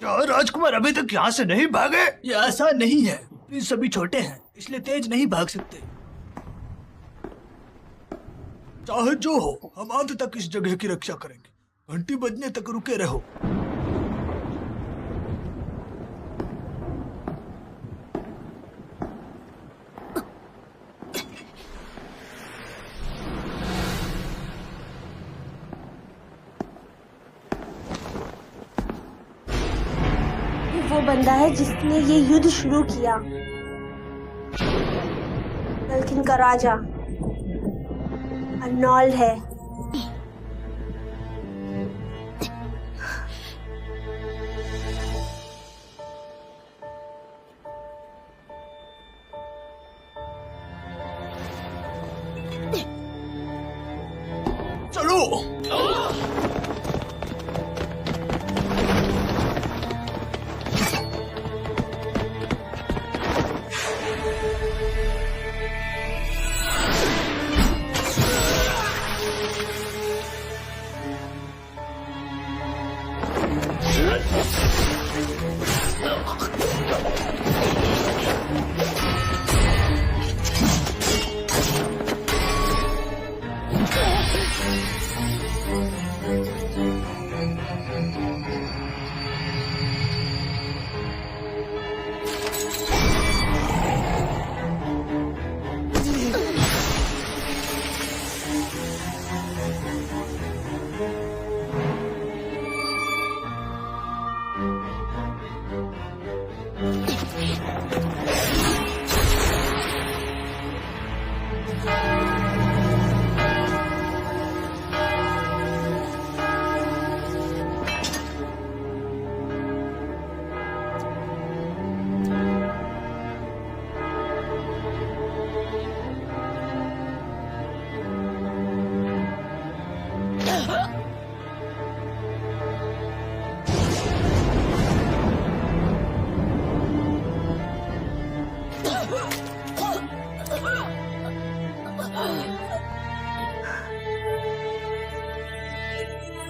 क्या राजकुमार अभी तक यहाँ से नहीं भागे? ये आसान नहीं है, प्रिंस सभी छोटे हैं इसलिए तेज नहीं भाग सकते। चाहे जो हो, हम अंत तक इस जगह की रक्षा करेंगे। घंटी बजने तक रुके रहो। वो बंदा है जिसने ये युद्ध शुरू किया, तल्किन का राजा अर्नोल्ड है। चलो।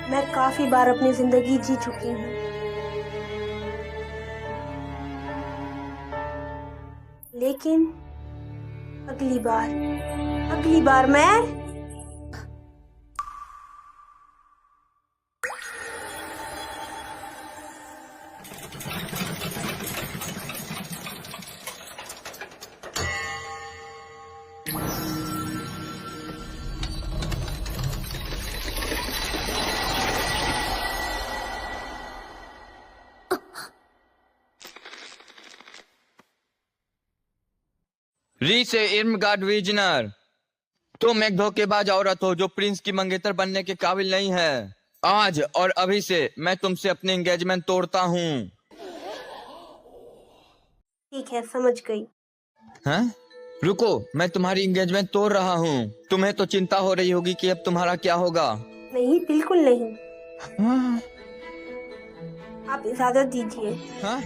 मैं काफी बार अपनी जिंदगी जी चुकी हूँ, लेकिन अगली बार मैं री से इर्मगार्ड विजनर, तुम एक धोखेबाज औरत हो जो प्रिंस की मंगेतर बनने के काबिल नहीं है। आज और अभी से मैं तुमसे अपनी एंगेजमेंट तोड़ता हूँ। ठीक है, समझ गई। हैं? रुको, मैं तुम्हारी एंगेजमेंट तोड़ रहा हूँ। तुम्हें तो चिंता हो रही होगी कि अब तुम्हारा क्या होगा। नहीं, बिल्कुल नहीं। हाँ? आप इजाजत दीजिए। हाँ?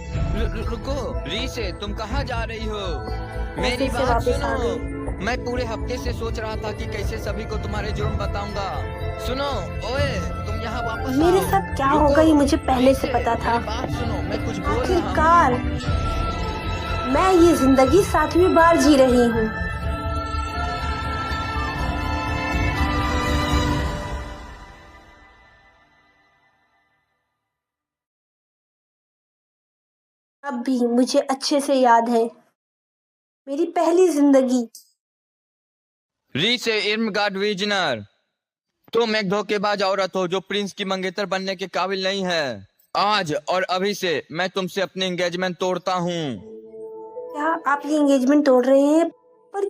रुको, री से तुम कहाँ जा रही हो? मेरी फिर से बात वापस आ सुनो। मैं पूरे हफ्ते से सोच रहा था कि कैसे सभी को तुम्हारे जुर्म बताऊंगा। सुनो, ओए, तुम यहाँ वापस मेरे आओ। साथ क्या रुको, होगा ये मुझे पहले से री पता था। मेरी बात सुनो, मैं कुछ बोल रहा हूँ। आखिरकार मैं ये जिंदगी 7वीं बार जी रही हूँ। अब भी मुझे अच्छे से याद है मेरी पहली जिंदगी। री से इर्मगार्ड विजनर, तुम एक धोखेबाज औरत हो जो प्रिंस की मंगेतर बनने के काबिल नहीं है। आज और अभी से मैं तुमसे अपनी एंगेजमेंट तोड़ता हूँ। क्या आप ये एंगेजमेंट तोड़ रहे हैं? पर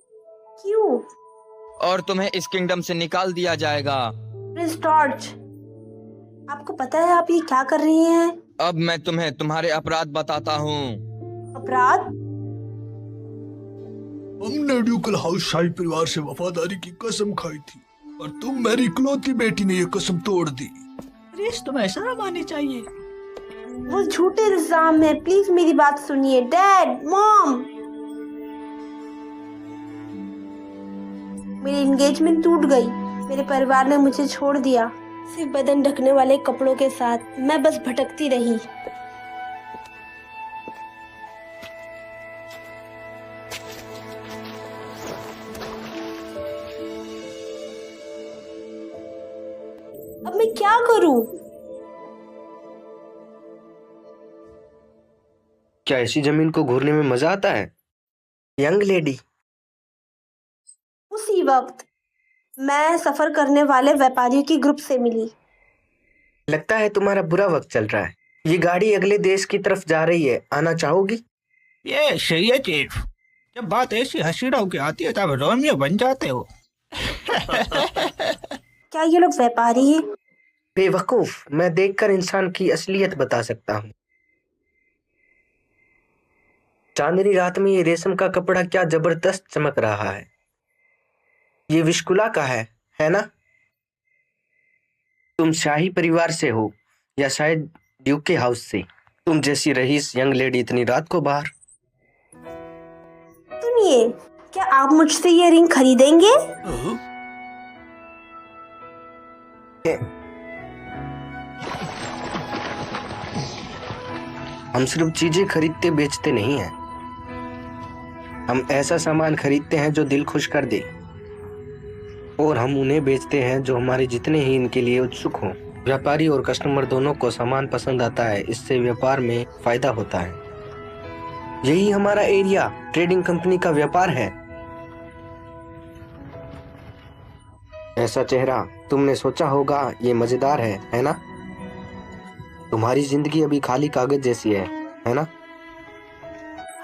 क्यों? और तुम्हें इस किंगडम से निकाल दिया जाएगा। प्रिंस टॉर्च, आपको पता है आप ये क्या कर रही हैं? अब मैं तुम्हें तुम्हारे अपराध बताता हूँ। अपराध? हमने ड्यूकल हाउस शाही परिवार से वफादारी की कसम खाई थी और तुम मेरी इकलौती बेटी ने ये कसम तोड़ दी। प्लीज तुम्हें शर्म आनी चाहिए। वो झूठे इल्जाम है, प्लीज मेरी बात सुनिए। डैड, मॉम, मेरी एंगेजमेंट टूट गई। मेरे परिवार ने मुझे छोड़ दिया, सिर्फ बदन ढकने वाले कपड़ों के साथ। मैं बस भटकती रही। अब मैं क्या करूं? क्या ऐसी जमीन को घूरने में मजा आता है, यंग लेडी? उसी वक्त मैं सफर करने वाले व्यापारियों की ग्रुप से मिली। लगता है तुम्हारा बुरा वक्त चल रहा है। ये गाड़ी अगले देश की तरफ जा रही है, आना चाहोगी? ये सही है चीफ। जब बात ऐसी हसीना होकर आती है तब रोमियो बन जाते हो। क्या ये लोग व्यापारी हैं? बेवकूफ, मैं देखकर इंसान की असलियत बता सकता हूँ। चांदनी रात में ये रेशम का कपड़ा क्या जबरदस्त चमक रहा है। ये विशकुला का है ना? तुम शाही परिवार से हो या शायद ड्यूक के हाउस से? तुम जैसी रईस यंग लेडी इतनी रात को बाहर। सुनिए, क्या आप मुझसे ये रिंग खरीदेंगे? हम सिर्फ चीजें खरीदते बेचते नहीं हैं। हम ऐसा सामान खरीदते हैं जो दिल खुश कर दे, और हम उन्हें बेचते हैं जो हमारे जितने ही इनके लिए उत्सुक हों। व्यापारी और कस्टमर दोनों को सामान पसंद आता है, इससे व्यापार में फायदा होता है। यही हमारा एरिया ट्रेडिंग कंपनी का व्यापार है। ऐसा चेहरा तुमने सोचा होगा, ये मजेदार है ना? तुम्हारी जिंदगी अभी खाली कागज जैसी है ना?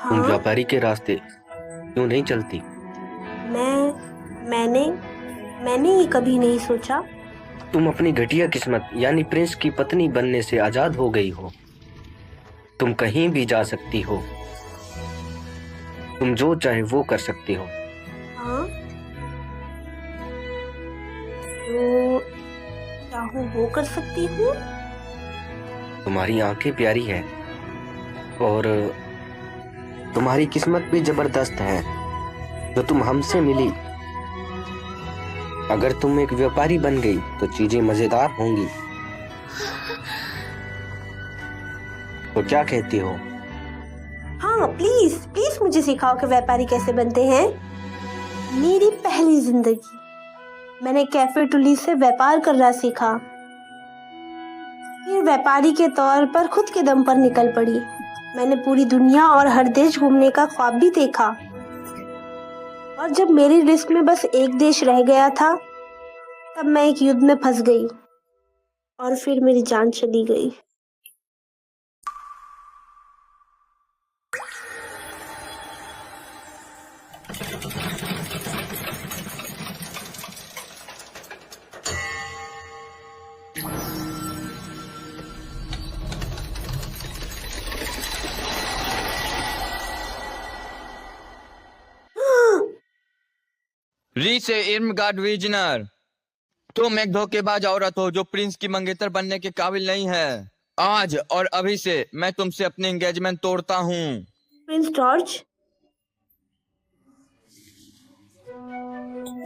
तुम हाँ? व्यापारी के रास्ते क्यों नहीं चलती? मैंने ये कभी नहीं सोचा। तुम अपनी घटिया किस्मत यानी प्रिंस की पत्नी बनने से आजाद हो गई हो। तुम कहीं भी जा सकती हो, तुम जो चाहे वो कर सकती हो। हाँ? तो क्या हूँ वो कर सकती हूँ? तुम्हारी आंखें प्यारी है और तुम्हारी किस्मत भी जबरदस्त है जो तुम हमसे मिली। अगर तुम एक व्यापारी बन गई तो चीजें मजेदार होंगी। तो क्या कहती हो? हाँ, प्लीज प्लीज मुझे सिखाओ कि व्यापारी कैसे बनते हैं। मेरी पहली जिंदगी मैंने कैफे टुली से व्यापार करना सीखा, फिर व्यापारी के तौर पर खुद के दम पर निकल पड़ी। मैंने पूरी दुनिया और हर देश घूमने का ख्वाब भी देखा, और जब मेरी लिस्ट में बस एक देश रह गया था तब मैं एक युद्ध में फंस गई और फिर मेरी जान चली गई। रीसे इर्मगार्ड विजनर, तुम एक धोखेबाज औरत हो जो प्रिंस की मंगेतर बनने के काबिल नहीं है। आज और अभी से मैं तुमसे अपनी एंगेजमेंट तोड़ता हूँ। प्रिंस जॉर्ज,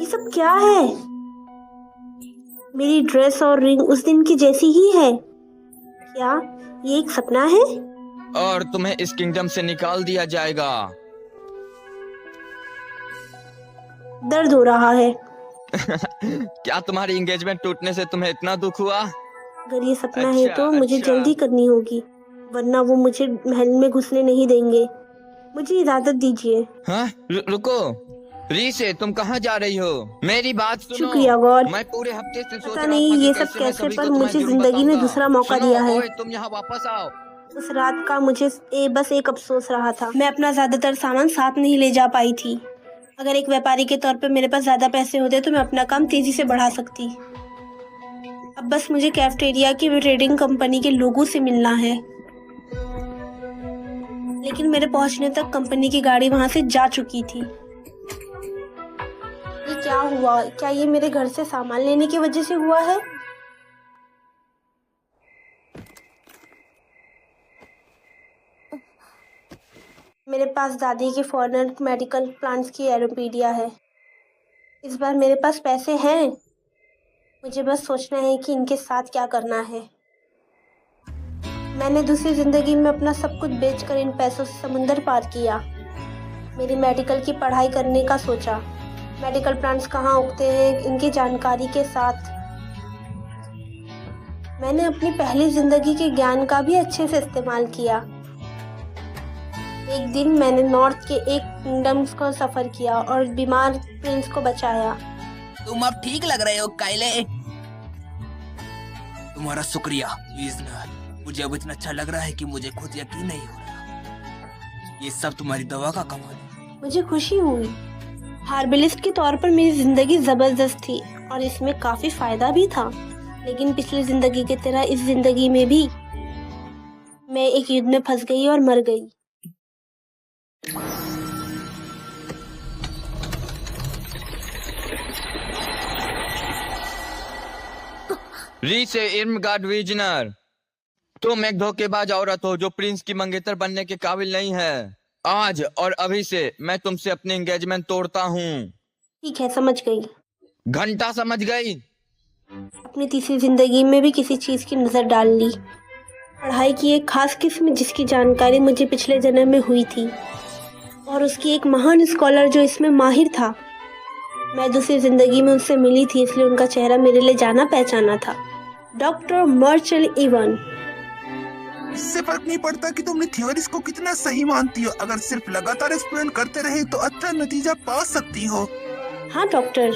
ये सब क्या है? मेरी ड्रेस और रिंग उस दिन की जैसी ही है। क्या ये एक सपना है? और तुम्हें इस किंगडम से निकाल दिया जाएगा। दर्द हो रहा है। क्या तुम्हारी एंगेजमेंट टूटने से तुम्हें इतना दुख हुआ? अगर ये सपना है तो मुझे अच्छा। जल्दी करनी होगी, वरना वो मुझे महल में घुसने नहीं देंगे। मुझे इजाजत दीजिए। हाँ? रुको रीसे, तुम कहाँ जा रही हो? मेरी बात सुनो। शुक्रिया गॉड। मैं पूरे हफ्ते से सोच पता रहा नहीं था कि ये कैसे सब मैं कैसे, सभी को पर तुम्हारी मुझे जुर्म जिंदगी ने बताऊंगा। दूसरा मौका सुनो, दिया है। ओए, तुम यहाँ वापस आओ। उस रात का मुझे बस एक अफसोस रहा था, मैं अपना ज्यादातर सामान साथ नहीं ले जा पाई थी। अगर एक व्यापारी के तौर पे मेरे पास ज्यादा पैसे होते तो मैं अपना काम तेजी से बढ़ा सकती। अब बस मुझे कैफेटेरिया की ट्रेडिंग कंपनी के लोगों से मिलना है, लेकिन मेरे पहुंचने तक कंपनी की गाड़ी वहां से जा चुकी थी। ये क्या हुआ? क्या ये मेरे घर से सामान लेने की वजह से हुआ है? मेरे पास दादी के फॉरेन मेडिकल प्लांट्स की एरोपीडिया है। इस बार मेरे पास पैसे हैं, मुझे बस सोचना है कि इनके साथ क्या करना है। मैंने दूसरी जिंदगी में अपना सब कुछ बेचकर इन पैसों से समुंदर पार किया। मेरी मेडिकल की पढ़ाई करने का सोचा। मेडिकल प्लांट्स कहाँ उगते हैं इनकी जानकारी के साथ मैंने अपनी पहली जिंदगी के ज्ञान का भी अच्छे से इस्तेमाल किया। एक दिन मैंने नॉर्थ के एक किंगडम को सफर किया और बीमार प्रिंस को बचाया। तुम अब ठीक लग रहे हो काइले। तुम्हारा शुक्रिया विजनर। मुझे अब इतना अच्छा लग रहा है कि मुझे खुद यकीन नहीं हो रहा। ये सब तुम्हारी दवा का कमाल है। मुझे खुशी हुई। हार्बलिस्ट के तौर पर मेरी जिंदगी जबरदस्त थी और इसमें काफी फायदा भी था, लेकिन पिछली जिंदगी की तरह इस जिंदगी में भी मैं एक युद्ध में फंस गई और मर गई। री से इर्मगार्ड विजनर, तुम एक धोखेबाज औरत हो जो प्रिंस की मंगेतर बनने के काबिल नहीं है। आज और अभी से मैं तुमसे अपनी एंगेजमेंट तोड़ता हूँ। ठीक है, समझ गई। घंटा समझ गई? अपनी तीसरी जिंदगी में भी किसी चीज की नजर डाल ली। पढ़ाई की एक खास किस्म जिसकी जानकारी मुझे पिछले जन्म में हुई थी और उसकी एक महान स्कॉलर जो इसमें माहिर था। मैं दूसरी जिंदगी में उनसे मिली थी, इसलिए उनका चेहरा मेरे लिए जाना पहचाना था। डॉक्टर मर्चल इवन। इससे फर्क नहीं पड़ता कि तुमने थ्योरीज को कितना सही मानती हो। अगर सिर्फ लगातार एक्सपेरिमेंट करते रहे तो अच्छा नतीजा पा सकती हो। हाँ डॉक्टर।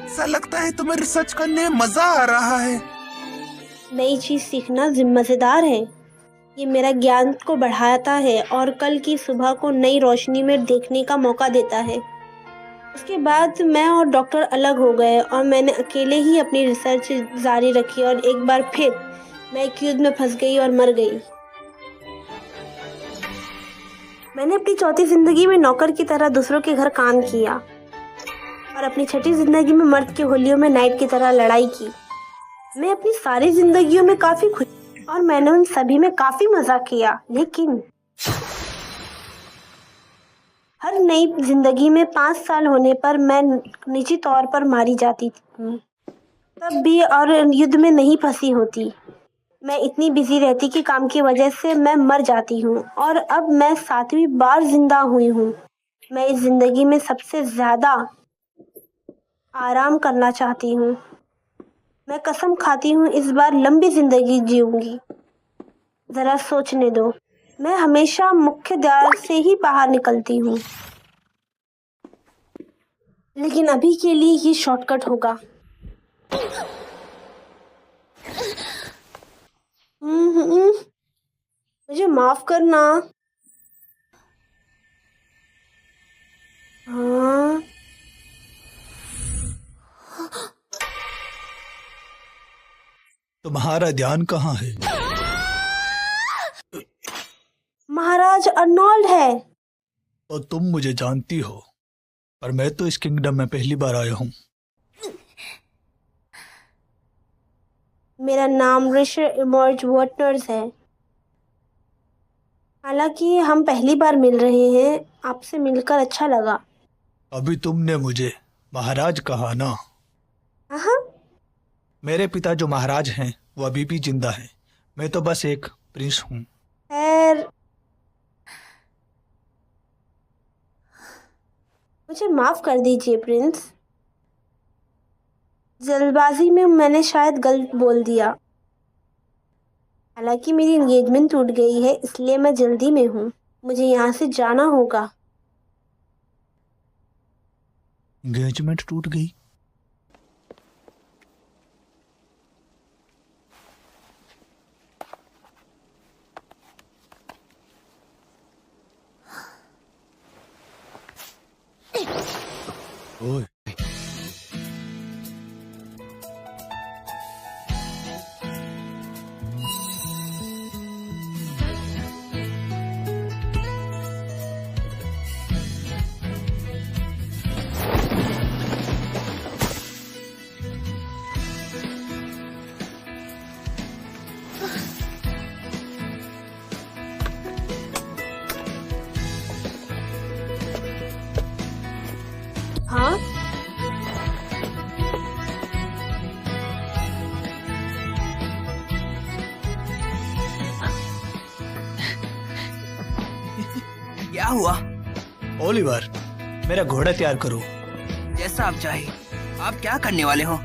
ऐसा लगता है तुम्हें रिसर्च करने में मजा आ रहा है। नई चीज सीखना मजेदार है। ये मेरा ज्ञान को बढ़ाता है और कल की सुबह को नई रोशनी में देखने का मौका देता है। उसके बाद मैं और डॉक्टर अलग हो गए और मैंने अकेले ही अपनी रिसर्च जारी रखी और एक बार फिर मैं एक युद्ध में फंस गई और मर गई। मैंने अपनी चौथी जिंदगी में नौकर की तरह दूसरों के घर काम किया और अपनी छठी जिंदगी में मर्द की होलियों में नाइट की तरह लड़ाई की। मैं अपनी सारी जिंदगियों में काफी खुश और मैंने उन सभी में काफी मजा किया, लेकिन हर नई जिंदगी में 5 साल होने पर मैं निजी तौर पर मारी जाती थी, तब भी और युद्ध में नहीं फंसी होती। मैं इतनी बिजी रहती कि काम की वजह से मैं मर जाती हूँ और अब मैं 7वीं बार जिंदा हुई हूँ। मैं इस जिंदगी में सबसे ज्यादा आराम करना चाहती हूँ। मैं कसम खाती हूँ इस बार लंबी जिंदगी जीऊंगी। जरा सोचने दो। मैं हमेशा मुख्य द्वार से ही बाहर निकलती हूँ, लेकिन अभी के लिए ये शॉर्टकट होगा। मुझे माफ करना। हाँ। तुम्हारा ध्यान कहाँ है? महाराज अर्नोल्ड है। तो तुम मुझे जानती हो, पर मैं तो इस किंगडम में पहली बार आया हूँ। मेरा नाम रिचर्ड इमर्ज वॉटनर्स है। हालांकि हम पहली बार मिल रहे हैं, आपसे मिलकर अच्छा लगा। अभी तुमने मुझे महाराज कहा ना? हाँ। मेरे पिता जो महाराज हैं वो अभी भी जिंदा हैं। मैं तो बस एक प्रिंस हूँ। खैर, मुझे माफ कर दीजिए प्रिंस। जल्दबाजी में मैंने शायद गलत बोल दिया। हालांकि मेरी एंगेजमेंट टूट गई है, इसलिए मैं जल्दी में हूँ। मुझे यहाँ से जाना होगा। एंगेजमेंट टूट गई? ओए, हाँ। क्या हुआ? ओलिवर, मेरा घोड़ा तैयार करो। जैसा आप चाहे। आप क्या करने वाले हो?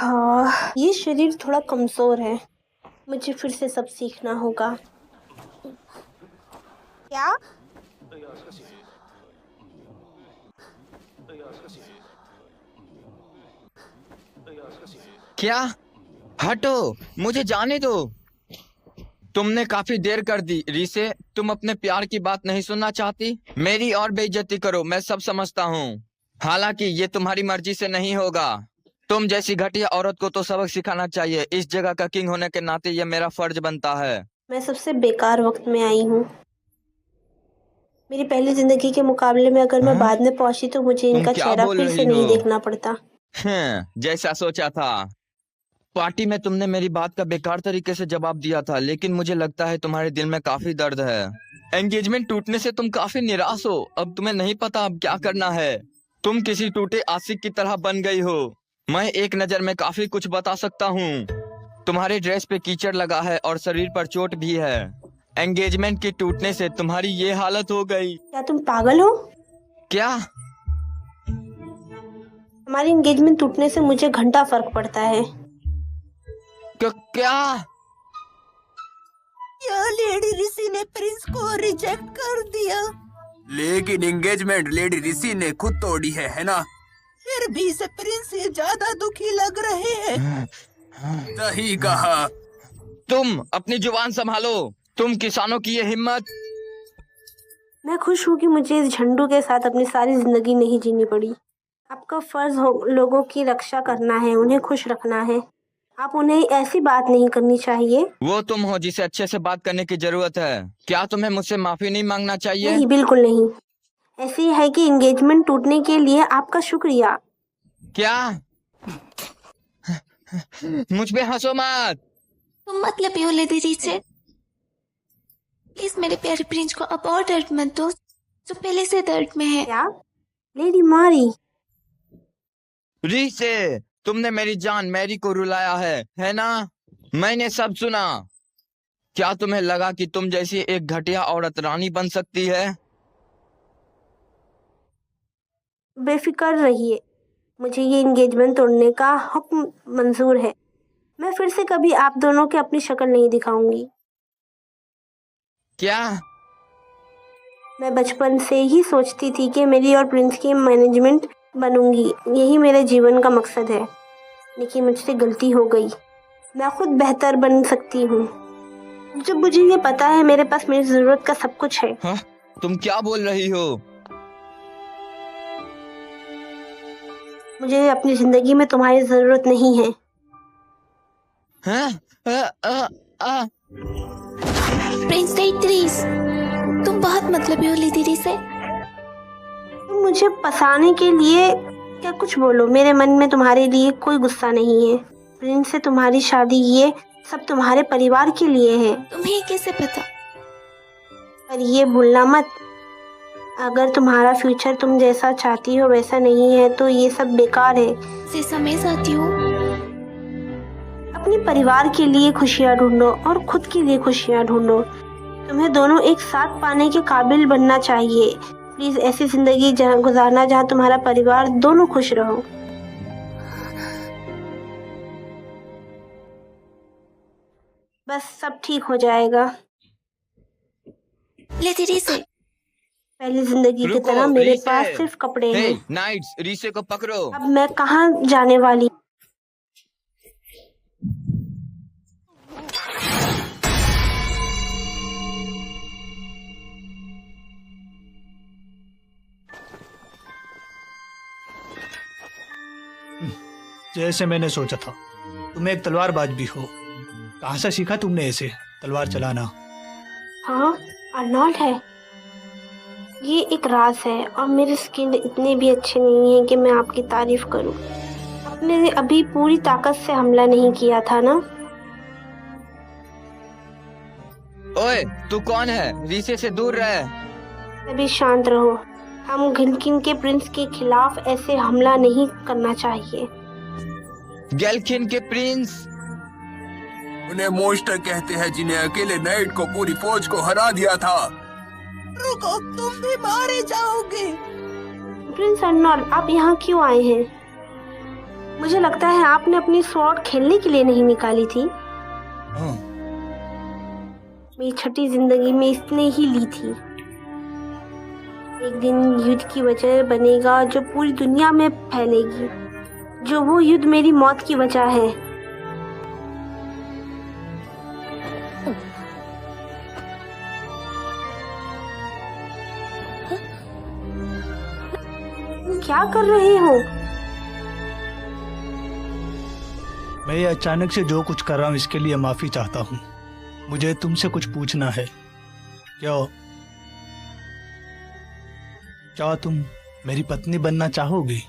हाँ, ये शरीर थोड़ा कमजोर है, मुझे फिर से सब सीखना होगा। क्या? क्या? हटो, मुझे जाने दो। तुमने काफी देर कर दी रीसे। तुम अपने प्यार की बात नहीं सुनना चाहती? मेरी और बेइज्जती करो, मैं सब समझता हूँ। हालांकि ये तुम्हारी मर्जी से नहीं होगा। तुम जैसी घटिया औरत को तो सबक सिखाना चाहिए। इस जगह का किंग होने के नाते ये मेरा फर्ज बनता है। मैं सबसे बेकार वक्त में आई हूँ। मेरी पहली जिंदगी के मुकाबले में अगर मैं बाद में पहुंची तो मुझे तुम इनका क्या चेहरा बोल फिर रही से नहीं हो? देखना पड़ता। जैसा सोचा था। पार्टी में तुमने मेरी बात का बेकार तरीके से जवाब दिया था, लेकिन मुझे लगता है तुम्हारे दिल में काफी दर्द है। एंगेजमेंट टूटने से तुम काफी निराश हो। अब तुम्हें नहीं पता अब क्या करना है। तुम किसी टूटे आशिक की तरह बन गई हो। मैं एक नजर में काफी कुछ बता सकता हूँ। तुम्हारे ड्रेस पे कीचड़ लगा है और शरीर पर चोट भी है। एंगेजमेंट के टूटने से तुम्हारी ये हालत हो गई। क्या तुम पागल हो? क्या? हमारी एंगेजमेंट टूटने से मुझे घंटा फर्क पड़ता है। क्या? लेडी ऋषि ने प्रिंस को रिजेक्ट कर दिया। लेकिन एंगेजमेंट लेडी ऋषि ने खुद तोड़ी है ना? फिर भी से प्रिंस से ज्यादा दुखी लग रहे हैं। सही कहा। तुम अपनी जुबान संभालो। तुम किसानों की ये हिम्मत। मैं खुश हूँ कि मुझे इस झंडू के साथ अपनी सारी जिंदगी नहीं जीनी पड़ी। आपका फर्ज लोगों की रक्षा करना है, उन्हें खुश रखना है। आप उन्हें ऐसी बात नहीं करनी चाहिए। वो तुम हो जिसे अच्छे से बात करने की जरूरत है। क्या तुम्हें मुझसे माफी नहीं मांगना चाहिए? नहीं, बिल्कुल नहीं। ऐसी है कि एंगेजमेंट टूटने के लिए आपका शुक्रिया। क्या? मुझ पे हंसो मत। तुम मतलब ये लेडी रीचे, प्लीज मेरे प्यारे प्रिंस को अब और दर्द मत दो जो पहले से दर्द में है। क्या? लेडी मारी? रीसे, तुमने मेरी जान मैरी को रुलाया है ना? मैंने सब सुना। क्या तुम्हें लगा कि तुम जैसी एक घटिया औरत रानी बन सकती है? बेफिक्र रहिए, मुझे ये एंगेजमेंट तोड़ने का हुक्म मंजूर है। मैं फिर से कभी आप दोनों के अपनी शक्ल नहीं दिखाऊंगी। क्या? मैं बचपन से ही सोचती थी कि मेरी और प्रिंस की मैनेजमेंट बनूंगी। यही मेरे जीवन का मकसद है, लेकिन मुझसे गलती हो गई। मैं खुद बेहतर बन सकती हूँ। जब मुझे ये पता है मेरे पास मेरी जरूरत का सब कुछ है। हाँ? तुम क्या बोल रही हो? मुझे अपनी जिंदगी में तुम्हारी जरूरत नहीं है। हाँ? प्रिंस प्लीज, तुम बहुत मतलबी हो लेडी रीचे। तुम मुझे फंसाने के लिए क्या कुछ बोलो, मेरे मन में तुम्हारे लिए कोई गुस्सा नहीं है। प्रिंस से तुम्हारी शादी ये सब तुम्हारे परिवार के लिए है। तुम्हें कैसे पता? पर ये भूलना मत, अगर तुम्हारा फ्यूचर तुम जैसा चाहती हो वैसा नहीं है तो ये सब बेकार है। जैसा मैं चाहती हूँ। अपने परिवार के लिए खुशियाँ ढूंढो और खुद के लिए खुशियाँ ढूंढो। तुम्हें दोनों एक साथ पाने के काबिल बनना चाहिए। प्लीज ऐसी जिंदगी गुजारना जहाँ तुम्हारा परिवार दोनों खुश रहो। बस सब ठीक हो जाएगा। लेडी रीचे, पहली जिंदगी की तरह मेरे पास सिर्फ कपड़े हैं। नाइट्स, रीसे को पकड़ो। अब मैं कहाँ जाने वाली? जैसे मैंने सोचा था, तुम एक तलवारबाज भी हो। कहाँ से सीखा तुमने ऐसे तलवार चलाना? हाँ, अर्नॉल्ड है। ये एक राज है और मेरे स्किल इतने भी अच्छे नहीं हैं कि मैं आपकी तारीफ करूं। आपने अभी पूरी ताकत से हमला नहीं किया था ना? ओए, तू कौन है? रीसे से दूर रह। अभी शांत रहो। हम गिलकिन के प्रिंस के खिलाफ ऐसे हमला नहीं करना चाहिए। गैलकिन के प्रिंस? उन्हें मोस्टर कहते हैं, जिन्हें अकेले नाइट को पूरी फौज को हरा दिया था। रुको, तुम भी मारे जाओगे। प्रिंस अर्नॉल्ड, आप यहाँ क्यों आए हैं? मुझे लगता है आपने अपनी स्वॉर्ड खेलने के लिए नहीं निकाली थी। हाँ, मेरी छठी जिंदगी में इसने ही ली थी। एक दिन युद्ध की वजह बनेगा जो पूरी दुनिया में फैलेगी, जो वो युद्ध मेरी मौत की वजह है। क्या कर रहे हो? मैं ये अचानक से जो कुछ कर रहा हूँ इसके लिए माफी चाहता हूँ। मुझे तुमसे कुछ पूछना है। क्या तुम मेरी पत्नी बनना चाहोगी?